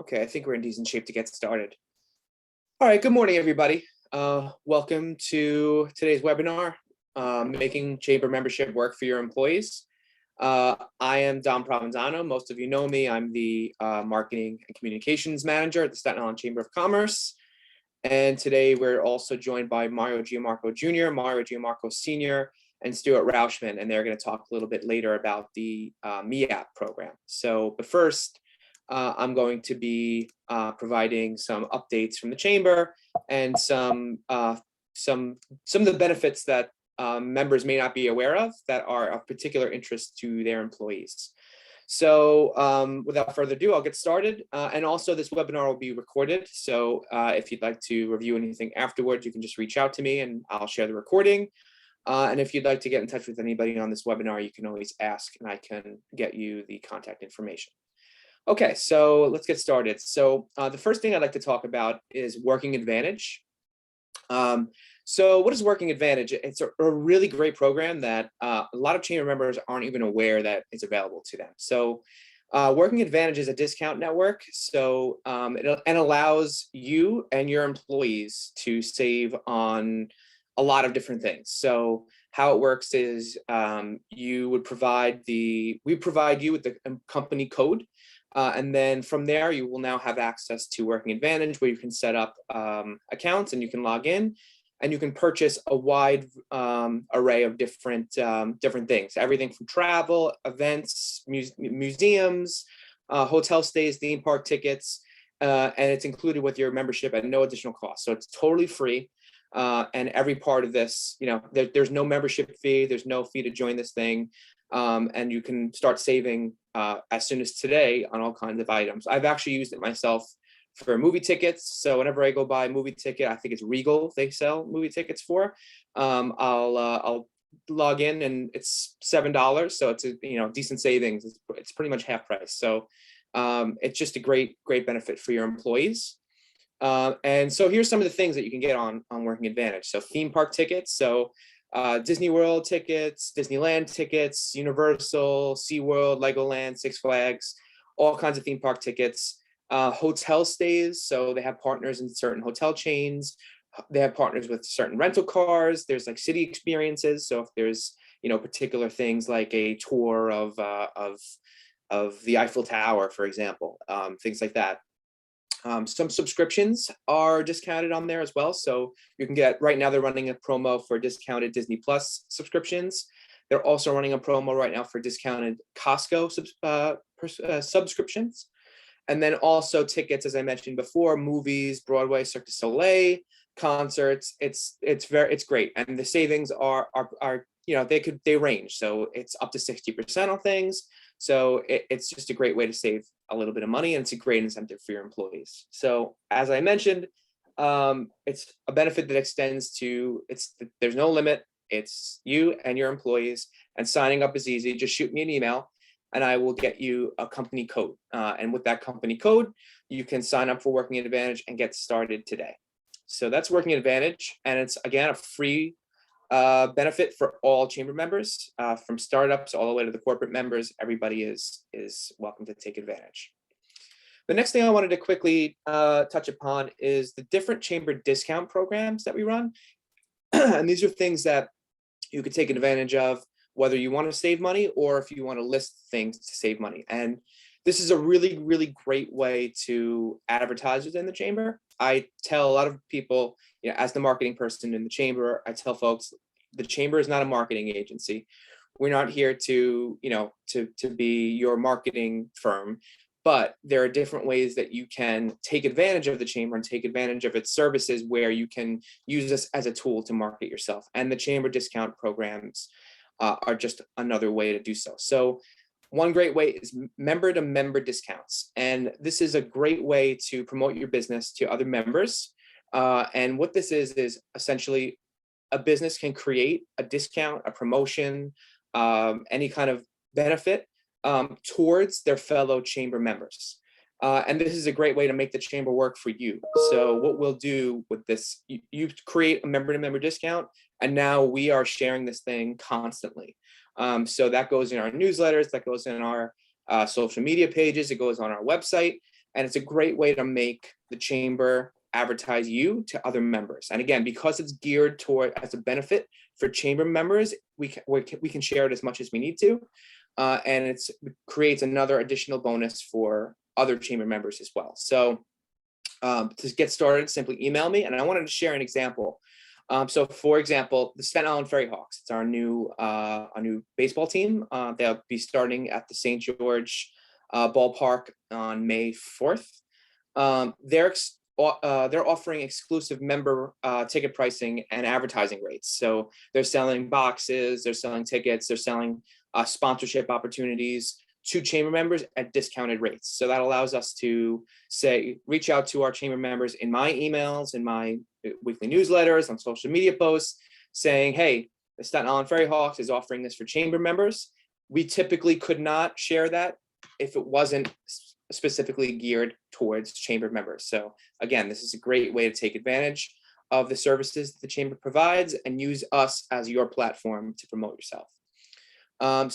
Okay, I think we're in decent shape to get started. All right, good morning, everybody. Welcome to today's webinar, Making Chamber Membership Work for Your Employees. I am Dom Provenzano. Most of you know me. I'm the Marketing and Communications Manager at the Staten Island Chamber of Commerce. And today we're also joined by Mario Giamarco Jr., Mario Giamarco Sr., and Stuart Rauschman, and they're going to talk a little bit later about the MeApp program. But first, I'm going to be providing some updates from the chamber and some of the benefits that members may not be aware of that are of particular interest to their employees. So without further ado, I'll get started. And also this webinar will be recorded. So if you'd like to review anything afterwards, you can just reach out to me and I'll share the recording. And if you'd like to get in touch with anybody on this webinar, you can always ask and I can get you the contact information. Okay, so let's get started. So the first thing I'd like to talk about is Working Advantage. So what is Working Advantage? It's a really great program that a lot of chamber members aren't even aware that it's available to them. So Working Advantage is a discount network. So it allows you and your employees to save on a lot of different things. So how it works is we provide you with the company code. And then from there, you will now have access to Working Advantage where you can set up accounts and you can log in and you can purchase a wide array of different things, everything from travel, events, museums, hotel stays, theme park tickets, and it's included with your membership at no additional cost. So it's totally free. And every part of this, there's no membership fee, there's no fee to join this thing. And you can start saving as soon as today on all kinds of items. I've actually used it myself for movie tickets. So whenever I go buy a movie ticket, I think it's Regal they sell movie tickets for. I'll log in and it's $7. So it's a decent savings. It's pretty much half price. So it's just a great benefit for your employees. And so here's some of the things that you can get on Working Advantage. So theme park tickets. So Disney World tickets, Disneyland tickets, Universal, SeaWorld, Legoland, Six Flags, all kinds of theme park tickets, hotel stays. So they have partners in certain hotel chains. They have partners with certain rental cars. There's like city experiences. So if there's, particular things like a tour of the Eiffel Tower, for example, things like that. Some subscriptions are discounted on there as well. So you can get, right now they're running a promo for discounted Disney Plus subscriptions. They're also running a promo right now for discounted Costco subscriptions. And then also tickets, as I mentioned before, movies, Broadway, Cirque du Soleil, concerts. It's great. And the savings are they range. So it's up to 60% on things. So it's just a great way to save a little bit of money, and it's a great incentive for your employees. So as I mentioned, it's a benefit that extends to, there's no limit. It's you and your employees, and signing up is easy. Just shoot me an email and I will get you a company code. And with that company code, you can sign up for Working Advantage and get started today. So that's Working Advantage. And it's, again, a free benefit for all chamber members, from startups all the way to the corporate members. Everybody is welcome to take advantage. The next thing I wanted to quickly touch upon is the different chamber discount programs that we run. And these are things that you could take advantage of, whether you want to save money or if you want to list things to save money. And this is a really, really great way to advertise within the chamber. I tell a lot of people, as the marketing person in the chamber, I tell folks, the chamber is not a marketing agency. We're not here to be your marketing firm, but there are different ways that you can take advantage of the chamber and take advantage of its services where you can use this as a tool to market yourself. And the chamber discount programs are just another way to do so. So one great way is member-to-member discounts. And this is a great way to promote your business to other members. And what this is essentially a business can create a discount, a promotion, any kind of benefit towards their fellow chamber members. And this is a great way to make the chamber work for you. So what we'll do with this, you create a member-to-member discount, and now we are sharing this thing constantly. So that goes in our newsletters, that goes in our social media pages, it goes on our website. And it's a great way to make the chamber advertise you to other members. And again, because it's geared toward as a benefit for chamber members, we can share it as much as we need to. And it creates another additional bonus for other chamber members as well. So to get started, simply email me. And I wanted to share an example. So for example, the Staten Island Ferry Hawks, it's our new baseball team. They'll be starting at the St. George ballpark on May 4th. They're offering exclusive member ticket pricing and advertising rates. So they're selling boxes, they're selling tickets, they're selling sponsorship opportunities to chamber members at discounted rates. So that allows us to reach out to our chamber members in my emails, in my weekly newsletters, on social media posts, saying, hey, the Staten Island Ferry Hawks is offering this for chamber members. We typically could not share that if it wasn't specifically geared towards chamber members. So again, this is a great way to take advantage of the services that the chamber provides and use us as your platform to promote yourself.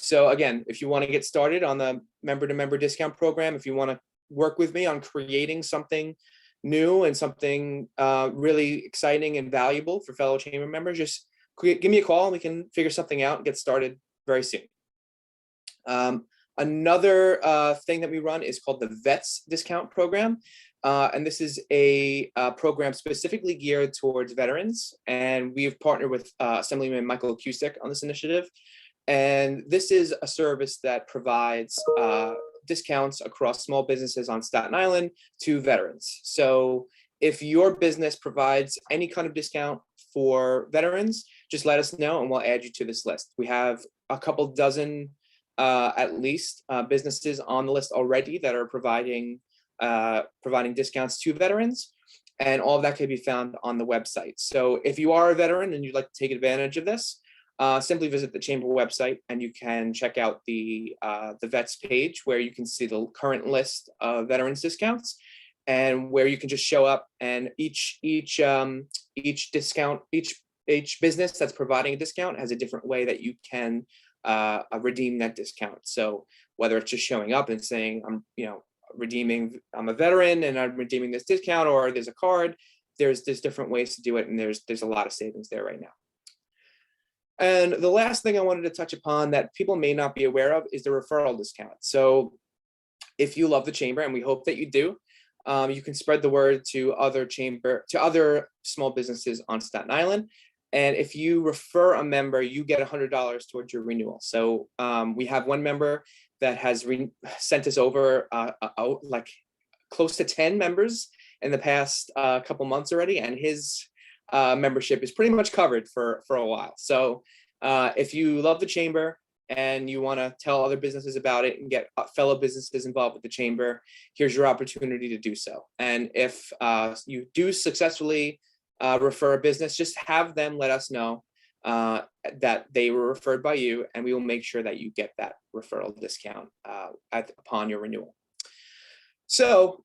So again, if you want to get started on the member-to-member discount program, if you want to work with me on creating something new and something really exciting and valuable for fellow chamber members, just give me a call and we can figure something out and get started very soon. Another thing that we run is called the Vets Discount Program. And this is a program specifically geared towards veterans. And we've partnered with Assemblyman Michael Cusick on this initiative. And this is a service that provides discounts across small businesses on Staten Island to veterans. So if your business provides any kind of discount for veterans, just let us know and we'll add you to this list. We have a couple dozen at least businesses on the list already that are providing discounts to veterans, and all of that can be found on the website. So if you are a veteran and you'd like to take advantage of this, simply visit the chamber website and you can check out the vets page where you can see the current list of veterans discounts, and where you can just show up, and each business that's providing a discount has a different way that you can redeem that discount. So whether it's just showing up and saying, I'm a veteran and I'm redeeming this discount, or there's a card, there's different ways to do it. And there's a lot of savings there right now. And the last thing I wanted to touch upon that people may not be aware of is the referral discount. So if you love the chamber, and we hope that you do, you can spread the word to other small businesses on Staten Island. And if you refer a member, you get $100 towards your renewal. So we have one member that has sent us over like close to 10 members in the past couple months already, and his membership is pretty much covered for a while. So if you love the chamber and you want to tell other businesses about it and get fellow businesses involved with the chamber, here's your opportunity to do so. And if you do successfully refer a business, just have them let us know that they were referred by you, and we will make sure that you get that referral discount upon your renewal. So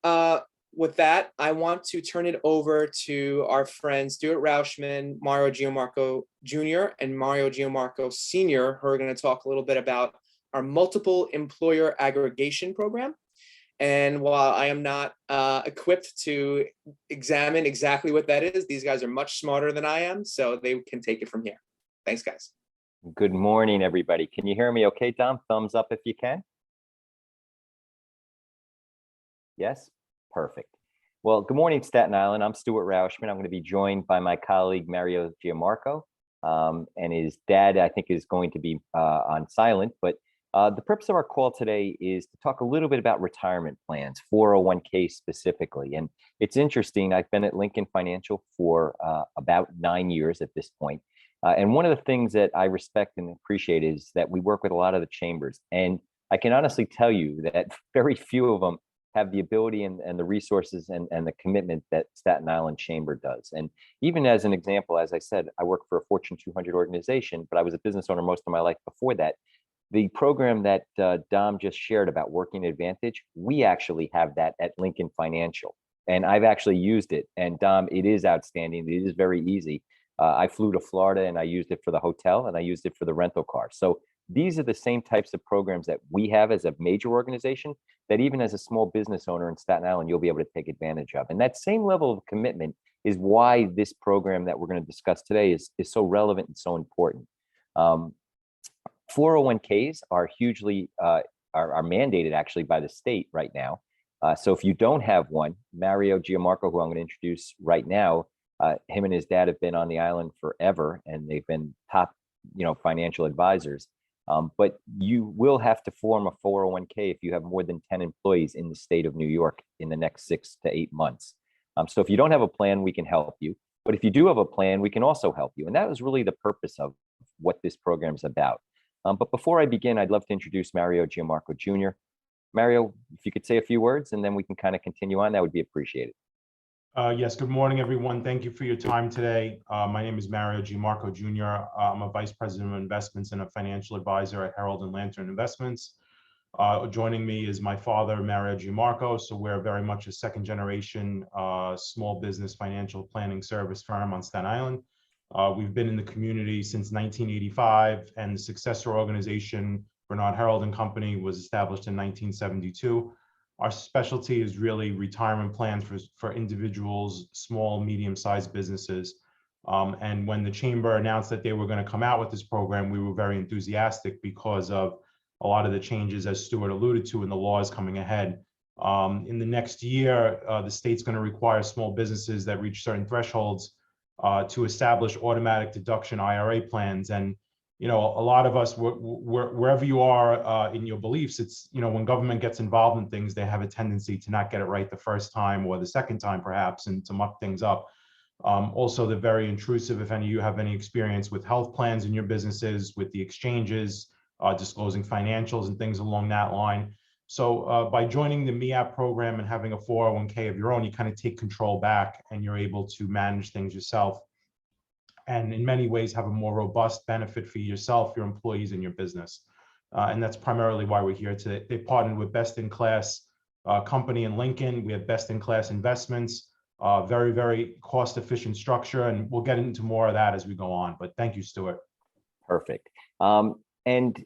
with that, I want to turn it over to our friends Stuart Rauschman, Mario Gianmarco Jr. and Mario Gianmarco Sr., who are going to talk a little bit about our multiple employer aggregation program. And while I am not equipped to examine exactly what that is, these guys are much smarter than I am, so they can take it from here. Thanks, guys. Good morning, everybody. Can you hear me okay, Tom? Thumbs up if you can. Yes? Perfect. Well, good morning, Staten Island. I'm Stuart Rauschman. I'm going to be joined by my colleague, Mario Gianmarco, and his dad, I think, is going to be on silent, but the purpose of our call today is to talk a little bit about retirement plans, 401k specifically. And it's interesting, I've been at Lincoln Financial for about 9 years at this point. And one of the things that I respect and appreciate is that we work with a lot of the chambers. And I can honestly tell you that very few of them have the ability and the resources and the commitment that Staten Island Chamber does. And even as an example, as I said, I work for a Fortune 200 organization, but I was a business owner most of my life before that. The program that Dom just shared about Working Advantage, we actually have that at Lincoln Financial. And I've actually used it. And Dom, it is outstanding. It is very easy. I flew to Florida and I used it for the hotel and I used it for the rental car. So these are the same types of programs that we have as a major organization that even as a small business owner in Staten Island, you'll be able to take advantage of. And that same level of commitment is why this program that we're going to discuss today is so relevant and so important. 401ks are hugely are mandated actually by the state right now. So if you don't have one, Mario Giammarco, who I'm going to introduce right now, him and his dad have been on the island forever, and they've been top, financial advisors. But you will have to form a 401k if you have more than 10 employees in the state of New York in the next 6 to 8 months. So if you don't have a plan, we can help you. But if you do have a plan, we can also help you. And that was really the purpose of what this program is about. But before I begin, I'd love to introduce Mario Giammarco Jr. Mario, if you could say a few words and then we can kind of continue on, that would be appreciated. Yes, good morning, everyone. Thank you for your time today. My name is Mario Giammarco Jr. I'm a Vice President of Investments and a Financial Advisor at Herald and Lantern Investments. Joining me is my father, Mario Giammarco. So we're very much a second generation small business financial planning service firm on Staten Island. We've been in the community since 1985, and the successor organization, Bernard Herald and Company, was established in 1972. Our specialty is really retirement plans for individuals, small, medium-sized businesses. And when the chamber announced that they were going to come out with this program, we were very enthusiastic because of a lot of the changes, as Stuart alluded to, in the laws coming ahead. In the next year, the state's going to require small businesses that reach certain thresholds to establish automatic deduction IRA plans. And, a lot of us, wherever you are in your beliefs, it's, when government gets involved in things, they have a tendency to not get it right the first time or the second time, perhaps, and to muck things up. Also, they're very intrusive. If any of you have any experience with health plans in your businesses, with the exchanges, disclosing financials and things along that line. So by joining the MEAP program and having a 401k of your own, you kind of take control back and you're able to manage things yourself. And in many ways have a more robust benefit for yourself, your employees, and your business. And that's primarily why we're here today. They partnered with Bestinclass company in Lincoln. We have Bestinclass investments, very, very cost efficient structure. And we'll get into more of that as we go on. But thank you, Stuart. Perfect. And,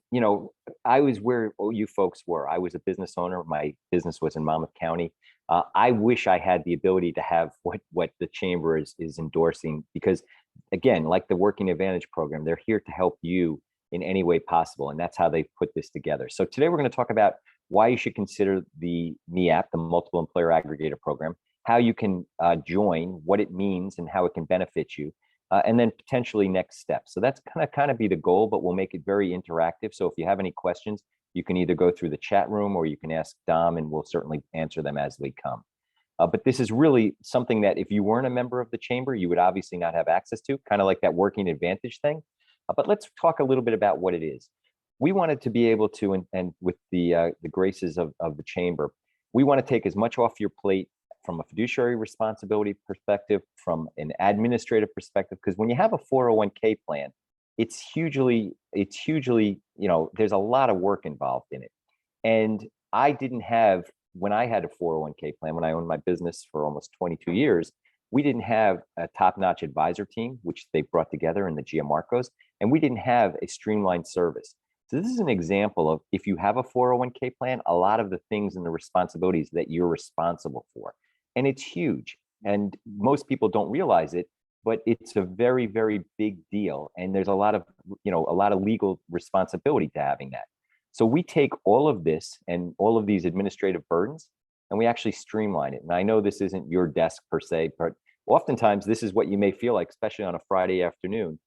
I was where you folks were. I was a business owner. My business was in Monmouth County. I wish I had the ability to have what the chamber is endorsing, because again, like the Working Advantage program, they're here to help you in any way possible. And that's how they put this together. So today we're going to talk about why you should consider the MEAP, the Multiple Employer Aggregator Program, how you can join, what it means and how it can benefit you. And then potentially next steps. So that's kind of be the goal, but we'll make it very interactive. So if you have any questions, you can either go through the chat room or you can ask Dom, and we'll certainly answer them as they come. But this is really something that if you weren't a member of the chamber, you would obviously not have access to, kind of like that Working Advantage thing. But let's talk a little bit about what it is. We wanted to be able to, and with the graces of the chamber, we want to take as much off your plate from a fiduciary responsibility perspective, from an administrative perspective, because when you have a 401k plan, it's hugely, there's a lot of work involved in it. And I didn't have, when I had a 401k plan, when I owned my business for almost 22 years, we didn't have a top-notch advisor team, which they brought together in the Giammarcos, and we didn't have a streamlined service. So this is an example of, if you have a 401k plan, a lot of the things and the responsibilities that you're responsible for. And it's huge. And most people don't realize it, but it's a very, very big deal. And there's a lot of legal responsibility to having that. So we take all of this and all of these administrative burdens, and we actually streamline it. And I know this isn't your desk per se, but oftentimes this is what you may feel like, especially on a Friday afternoon.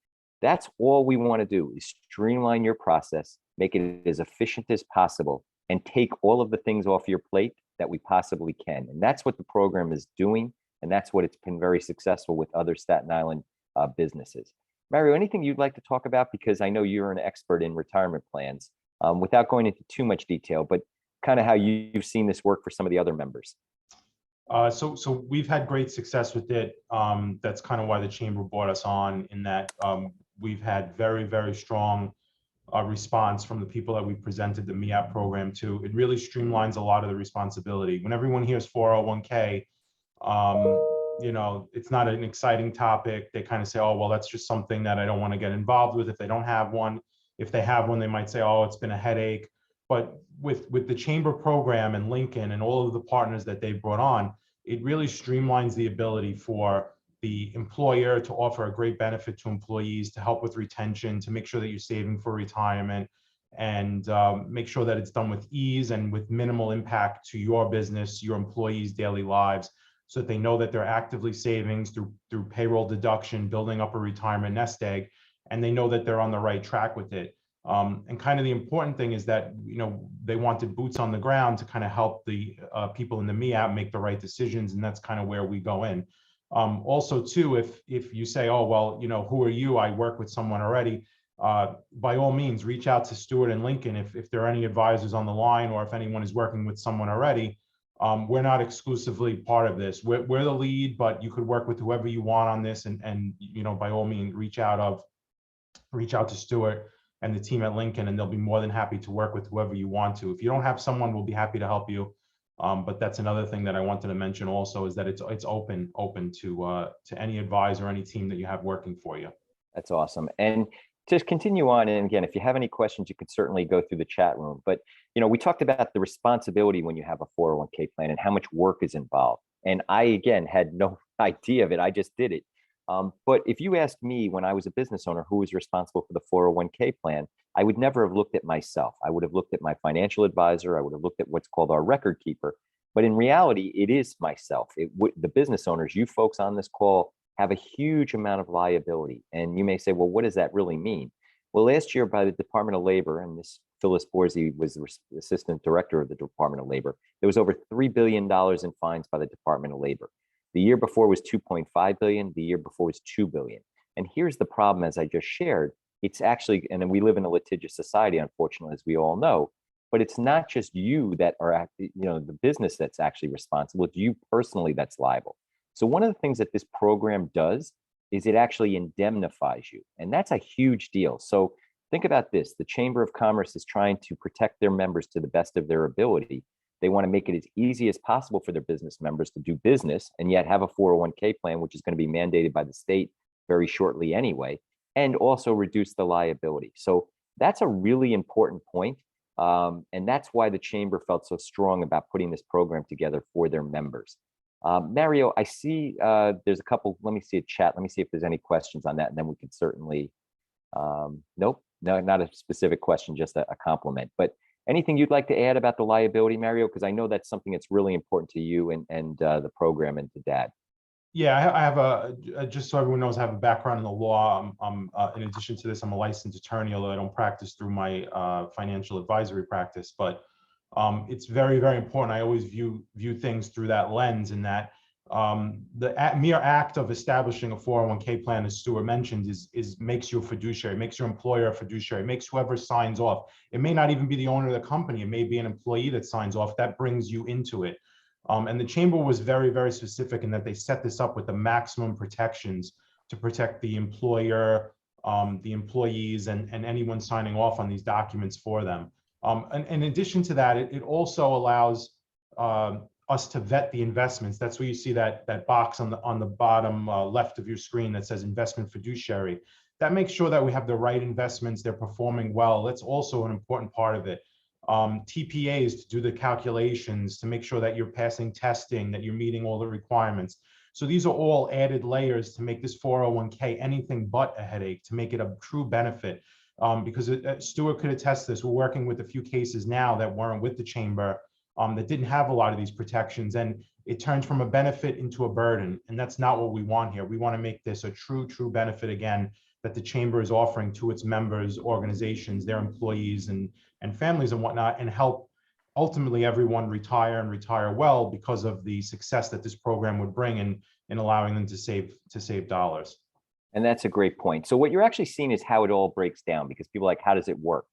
That's all we want to do, is streamline your process, make it as efficient as possible, and take all of the things off your plate that we possibly can. And that's what the program is doing. And that's what it's been very successful with other Staten Island businesses. Mario, anything you'd like to talk about? Because I know you're an expert in retirement plans, without going into too much detail, but kind of how you've seen this work for some of the other members. So we've had great success with it. That's kind of why the chamber brought us on, in that we've had very, very strong response from the people that we presented the MEAP program to. It really streamlines a lot of the responsibility. When everyone hears 401k, it's not an exciting topic. They kind of say, oh, well, that's just something that I don't want to get involved with if they don't have one. If they have one, they might say, oh, it's been a headache. But with the chamber program and Lincoln and all of the partners that they've brought on, it really streamlines the ability for the employer to offer a great benefit to employees, to help with retention, to make sure that you're saving for retirement, and make sure that it's done with ease and with minimal impact to your business, your employees' daily lives, so that they know that they're actively saving through payroll deduction, building up a retirement nest egg, and they know that they're on the right track with it. And kind of the important thing is that, they wanted boots on the ground to kind of help the people in the MEAP make the right decisions, and that's kind of where we go in. Also, too, if you say, oh, well, who are you? I work with someone already. By all means, reach out to Stuart and Lincoln if there are any advisors on the line, or if anyone is working with someone already. We're not exclusively part of this. We're the lead, but you could work with whoever you want on this, and by all means, reach out to Stuart and the team at Lincoln, and they'll be more than happy to work with whoever you want to. If you don't have someone, we'll be happy to help you. But that's another thing that I wanted to mention also, is that it's open to any advisor, any team that you have working for you. That's awesome. And just continue on. And again, if you have any questions, you could certainly go through the chat room. But, we talked about the responsibility when you have a 401k plan and how much work is involved. And I, again, had no idea of it. I just did it. But if you asked me when I was a business owner who was responsible for the 401k plan, I would never have looked at myself. I would have looked at my financial advisor. I would have looked at what's called our record keeper. But in reality, it is myself. The business owners, you folks on this call, have a huge amount of liability. And you may say, well, what does that really mean? Well, last year by the Department of Labor, and this Phyllis Borzi was the assistant director of the Department of Labor, there was over $3 billion in fines by the Department of Labor. The year before was 2.5 billion. The year before was 2 billion. And here's the problem, as I just shared, it's actually, and we live in a litigious society, unfortunately, as we all know, but it's not just you that are, the business that's actually responsible. It's you personally that's liable. So one of the things that this program does is it actually indemnifies you. And that's a huge deal. So think about this. The Chamber of Commerce is trying to protect their members to the best of their ability. They want to make it as easy as possible for their business members to do business and yet have a 401k plan, which is going to be mandated by the state very shortly anyway, and also reduce the liability. So that's a really important point. And that's why the Chamber felt so strong about putting this program together for their members. Mario, I see there's a couple, let me see a chat. Let me see if there's any questions on that. And then we could certainly, nope, no, not a specific question, just a compliment. But anything you'd like to add about the liability, Mario? Because I know that's something that's really important to you and the program and to Dad. Yeah, I have just so everyone knows, I have a background in the law. In addition to this, I'm a licensed attorney, although I don't practice through my financial advisory practice. But it's very, very important. I always view things through that lens, in that the mere act of establishing a 401k plan, as Stuart mentioned, makes you a fiduciary, makes your employer a fiduciary, makes whoever signs off. It may not even be the owner of the company. It may be an employee that signs off. That brings you into it. And the Chamber was very, very specific in that they set this up with the maximum protections to protect the employer, the employees, and anyone signing off on these documents for them. And in addition to that, it also allows us to vet the investments. That's where you see that box on the bottom left of your screen that says investment fiduciary. That makes sure that we have the right investments, they're performing well. That's also an important part of it. TPAs to do the calculations, to make sure that you're passing testing, that you're meeting all the requirements. So these are all added layers to make this 401k anything but a headache, to make it a true benefit. Because Stuart could attest to this. We're working with a few cases now that weren't with the Chamber, that didn't have a lot of these protections, and it turns from a benefit into a burden. And that's not what we want here. We want to make this a true benefit, again, that the Chamber is offering to its members, organizations, their employees, and families and whatnot, and help ultimately everyone retire and retire well because of the success that this program would bring in allowing them to save dollars. And that's a great point. So what you're actually seeing is how it all breaks down, because people are like, how does it work?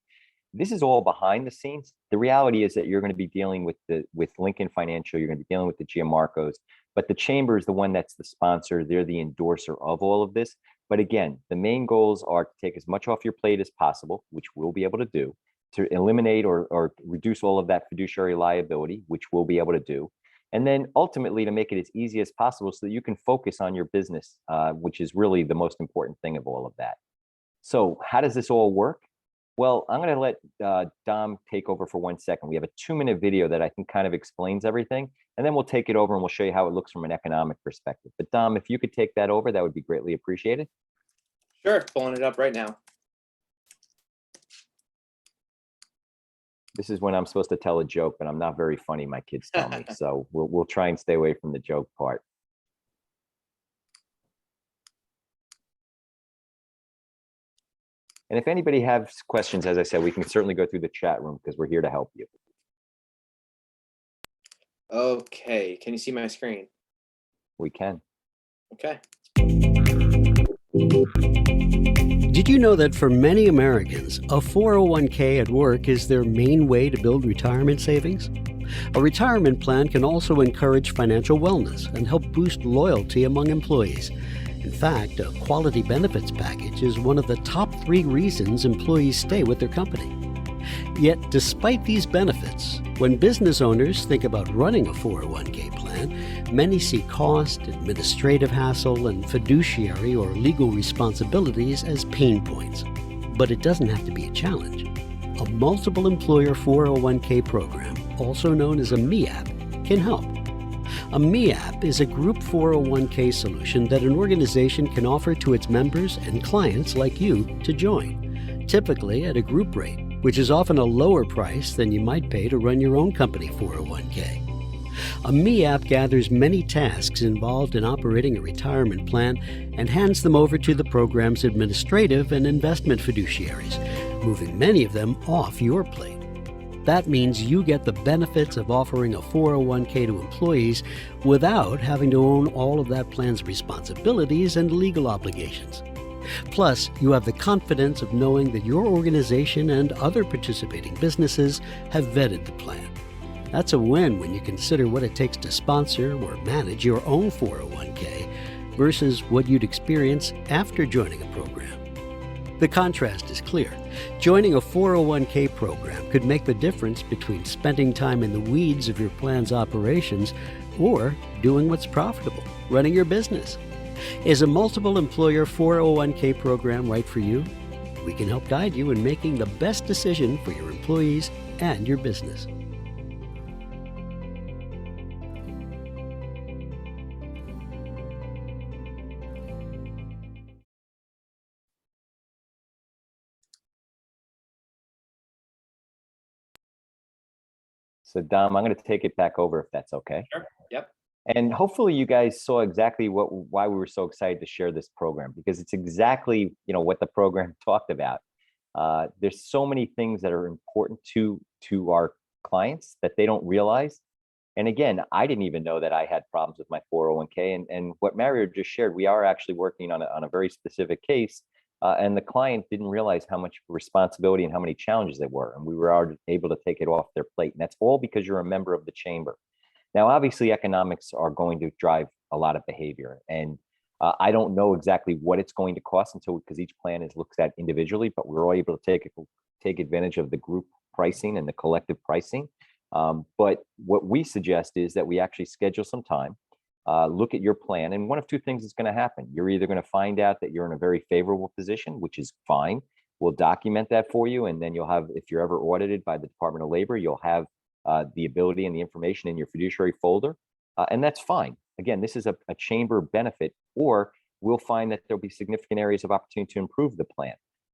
This is all behind the scenes. The reality is that you're going to be dealing with Lincoln Financial, you're going to be dealing with the Gianmarcos, but the Chamber is the one that's the sponsor. They're the endorser of all of this. But again, the main goals are to take as much off your plate as possible, which we'll be able to do, to eliminate or reduce all of that fiduciary liability, which we'll be able to do. And then ultimately to make it as easy as possible so that you can focus on your business, which is really the most important thing of all of that. So how does this all work? Well, I'm going to let Dom take over for 1 second. We have a 2-minute video that I think kind of explains everything, and then we'll take it over and we'll show you how it looks from an economic perspective. But Dom, if you could take that over, that would be greatly appreciated. Sure, pulling it up right now. This is when I'm supposed to tell a joke, but I'm not very funny, my kids tell me. So we'll try and stay away from the joke part. And if anybody has questions, as I said, we can certainly go through the chat room because we're here to help you. Okay, can you see my screen? We can. Okay. Did you know that for many Americans, a 401k at work is their main way to build retirement savings? A retirement plan can also encourage financial wellness and help boost loyalty among employees. In fact, a quality benefits package is one of the top 3 reasons employees stay with their company. Yet, despite these benefits, when business owners think about running a 401k plan, many see cost, administrative hassle, and fiduciary or legal responsibilities as pain points. But it doesn't have to be a challenge. A multiple employer 401k program, also known as a MEAP, can help. A MEAP is a group 401k solution that an organization can offer to its members and clients like you to join, typically at a group rate, which is often a lower price than you might pay to run your own company 401k. A MEAP gathers many tasks involved in operating a retirement plan and hands them over to the program's administrative and investment fiduciaries, moving many of them off your plate. That means you get the benefits of offering a 401k to employees without having to own all of that plan's responsibilities and legal obligations. Plus, you have the confidence of knowing that your organization and other participating businesses have vetted the plan. That's a win when you consider what it takes to sponsor or manage your own 401k versus what you'd experience after joining a program. The contrast is clear. Joining a 401k program could make the difference between spending time in the weeds of your plan's operations or doing what's profitable, running your business. Is a multiple employer 401k program right for you? We can help guide you in making the best decision for your employees and your business. So Dom, I'm going to take it back over if that's okay. Sure. Yep. And hopefully you guys saw exactly why we were so excited to share this program, because it's exactly, what the program talked about. There's so many things that are important to our clients that they don't realize. And again, I didn't even know that I had problems with my 401k. And what Mario just shared, we are actually working on a very specific case. And the client didn't realize how much responsibility and how many challenges there were. And we were able to take it off their plate. And that's all because you're a member of the chamber. Now, obviously, economics are going to drive a lot of behavior. And I don't know exactly what it's going to cost because each plan is looked at individually, but we're all able to take advantage of the group pricing and the collective pricing. But what we suggest is that we actually schedule some time, look at your plan, and one of 2 things is going to happen. You're either going to find out that you're in a very favorable position, which is fine. We'll document that for you, and then you'll have, if you're ever audited by the Department of Labor, you'll have the ability and the information in your fiduciary folder, and that's fine. Again, this is a chamber benefit, or we'll find that there'll be significant areas of opportunity to improve the plan.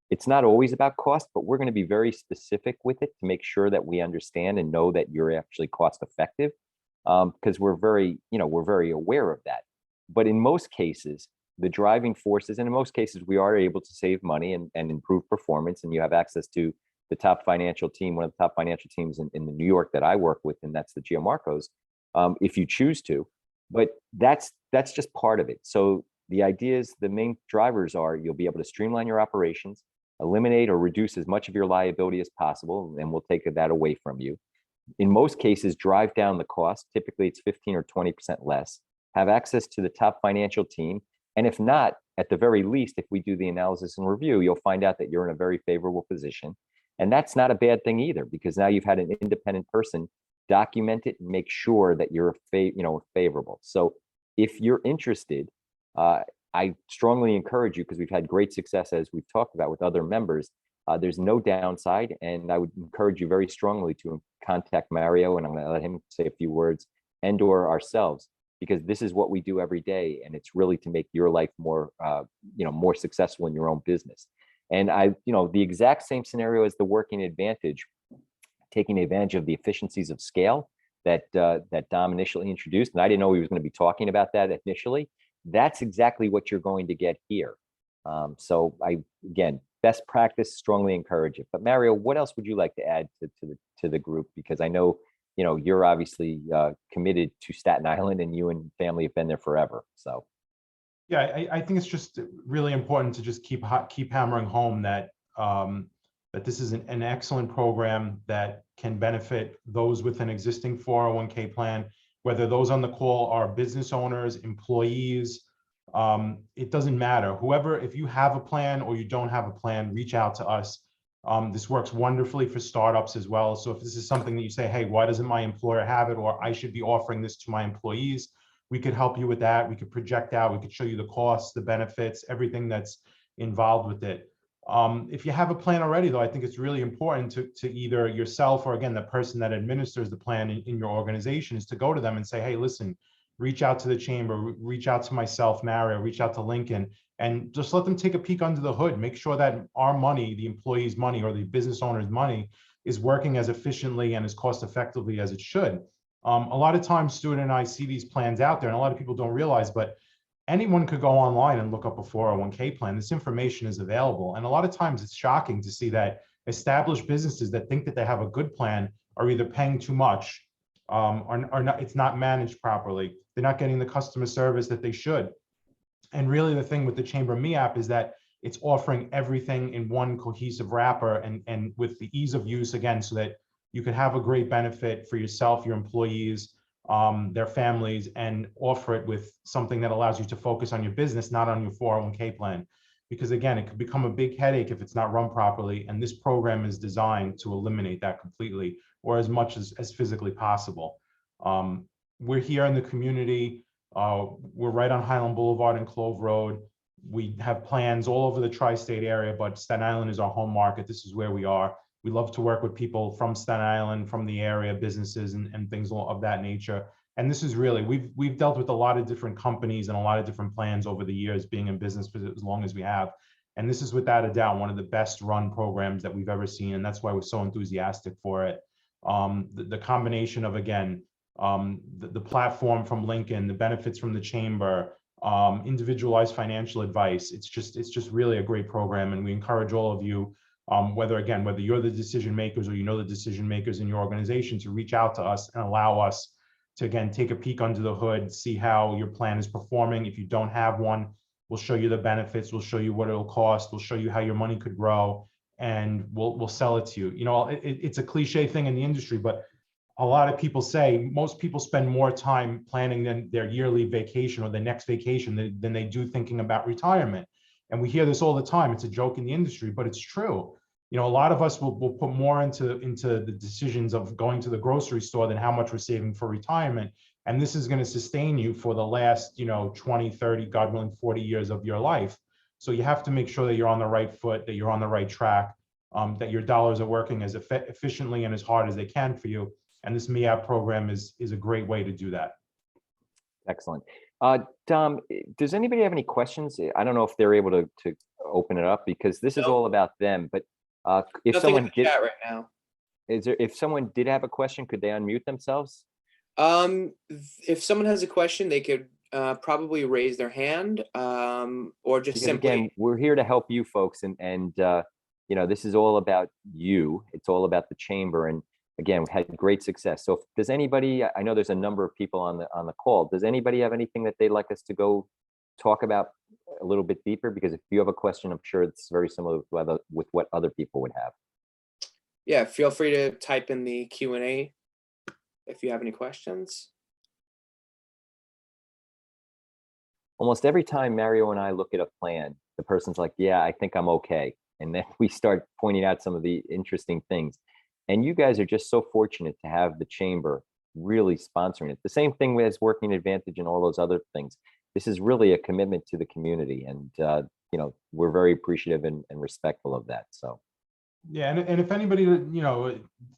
It's not always about cost, but we're going to be very specific with it to make sure that we understand and know that you're actually cost effective, because we're very aware of that. But in most cases, the driving forces, and in most cases, we are able to save money and improve performance, and you have access to the top financial team, one of the top financial teams in New York that I work with, and that's the Gianmarcos, if you choose to. But that's just part of it. So the idea is, the main drivers are, you'll be able to streamline your operations, eliminate or reduce as much of your liability as possible, and we'll take that away from you. In most cases, drive down the cost. Typically, it's 15 or 20% less. Have access to the top financial team. And if not, at the very least, if we do the analysis and review, you'll find out that you're in a very favorable position. And that's not a bad thing either, because now you've had an independent person document it and make sure that you're favorable. So if you're interested, I strongly encourage you, because we've had great success, as we've talked about with other members, There's no downside, and I would encourage you very strongly to contact Mario, and I'm going to let him say a few words, and/or ourselves, because this is what we do every day, and it's really to make your life more, more successful in your own business. And the exact same scenario as the working advantage, taking advantage of the efficiencies of scale that Dom initially introduced, and I didn't know he was going to be talking about that initially. That's exactly what you're going to get here. So again, best practice, strongly encourage it. But Mario, what else would you like to add to the group? Because I know, you're obviously committed to Staten Island, and you and family have been there forever. So. Yeah, I think it's just really important to just keep hammering home that that this is an excellent program that can benefit those with an existing 401k plan, whether those on the call are business owners, employees. It doesn't matter. Whoever, if you have a plan or you don't have a plan, reach out to us. This works wonderfully for startups as well. So if this is something that you say, hey, why doesn't my employer have it? Or I should be offering this to my employees. We could help you with that. We could project out, we could show you the costs, the benefits, everything that's involved with it. If you have a plan already, though, I think it's really important to either yourself or, again, the person that administers the plan in your organization is to go to them and say, hey, listen, reach out to the chamber, reach out to myself, Mario, reach out to Lincoln, and just let them take a peek under the hood. Make sure that our money, the employee's money or the business owner's money, is working as efficiently and as cost effectively as it should. A lot of times, Stuart and I see these plans out there, and a lot of people don't realize, but anyone could go online and look up a 401k plan. This information is available. And a lot of times it's shocking to see that established businesses that think that they have a good plan are either paying too much, or not, it's not managed properly. They're not getting the customer service that they should. And really the thing with the Chamber Me app is that it's offering everything in one cohesive wrapper and with the ease of use, again, so that you could have a great benefit for yourself, your employees, their families, and offer it with something that allows you to focus on your business, not on your 401k plan. Because again, it could become a big headache if it's not run properly. And this program is designed to eliminate that completely, or as much as physically possible. We're here in the community. We're right on Highland Boulevard and Clove Road. We have plans all over the tri-state area, but Staten Island is our home market. This is where we are. We love to work with people from Staten Island, from the area, businesses and things of that nature. And this is really, we've dealt with a lot of different companies and a lot of different plans over the years, being in business for as long as we have. And this is without a doubt one of the best run programs that we've ever seen. And that's why we're so enthusiastic for it. The combination of, again, the platform from Lincoln, the benefits from the chamber, individualized financial advice. It's just really a great program. And we encourage all of you, whether you're the decision makers or the decision makers in your organization, to reach out to us and allow us to, again, take a peek under the hood, see how your plan is performing. If you don't have one, we'll show you the benefits, we'll show you what it'll cost, we'll show you how your money could grow, and we'll sell it to you. It's a cliche thing in the industry, but a lot of people say most people spend more time planning than their yearly vacation or the next vacation than they do thinking about retirement. And we hear this all the time. It's a joke in the industry, but it's true. A lot of us will put more into the decisions of going to the grocery store than how much we're saving for retirement. And this is going to sustain you for the last, 20, 30, God willing, 40 years of your life. So you have to make sure that you're on the right foot, that you're on the right track, that your dollars are working as efficiently and as hard as they can for you. And this MEAP program is a great way to do that. Excellent. Dom, does anybody have any questions? I don't know if they're able to open it up, because this is all about them, but if Nothing someone in the chat right now. if someone did have a question, could they unmute themselves? If someone has a question, they could probably raise their hand, or just Because simply. again, we're here to help you folks, and this is all about you. It's all about the chamber, and again, we had great success. So if does anybody, I know there's a number of people on the call. Does anybody have anything that they'd like us to go talk about a little bit deeper? Because if you have a question, I'm sure it's very similar with what other people would have. Yeah, feel free to type in the Q&A if you have any questions. Almost every time Mario and I look at a plan, the person's like, yeah, I think I'm okay. And then we start pointing out some of the interesting things. And you guys are just so fortunate to have the chamber really sponsoring it. The same thing as Working Advantage and all those other things. This is really a commitment to the community. And, we're very appreciative and respectful of that. So Yeah, and if anybody,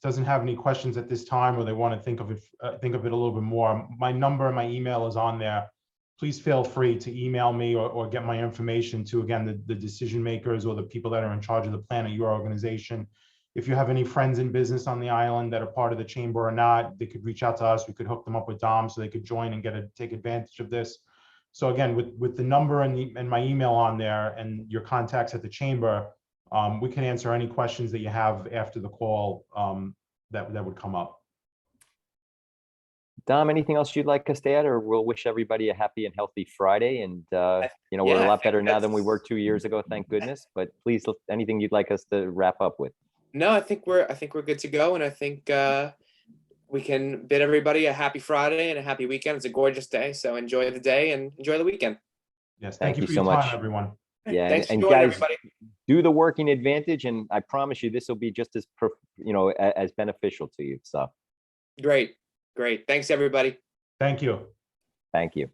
doesn't have any questions at this time, or they want to think of it a little bit more, my number and my email is on there. Please feel free to email me or get my information to, again, the decision makers or the people that are in charge of the plan at your organization. If you have any friends in business on the island that are part of the chamber or not, they could reach out to us. We could hook them up with Dom so they could join and take advantage of this. So again, with the number and my email on there and your contacts at the chamber, we can answer any questions that you have after the call that would come up. Dom, anything else you'd like us to add, or we'll wish everybody a happy and healthy Friday? And we're Yeah, a I lot think better now than we that's- were 2 years ago, thank goodness. But please, anything you'd like us to wrap up with? No, I think we're good to go, and I think we can bid everybody a happy Friday and a happy weekend. It's a gorgeous day, so enjoy the day and enjoy the weekend. Yes, Thank thank you you for so your time, much. everyone. Yeah, Thanks for and joining, guys, everybody. do the working advantage, and I promise you this will be just as as beneficial to you. So Great. Thanks, everybody. Thank you. thank you.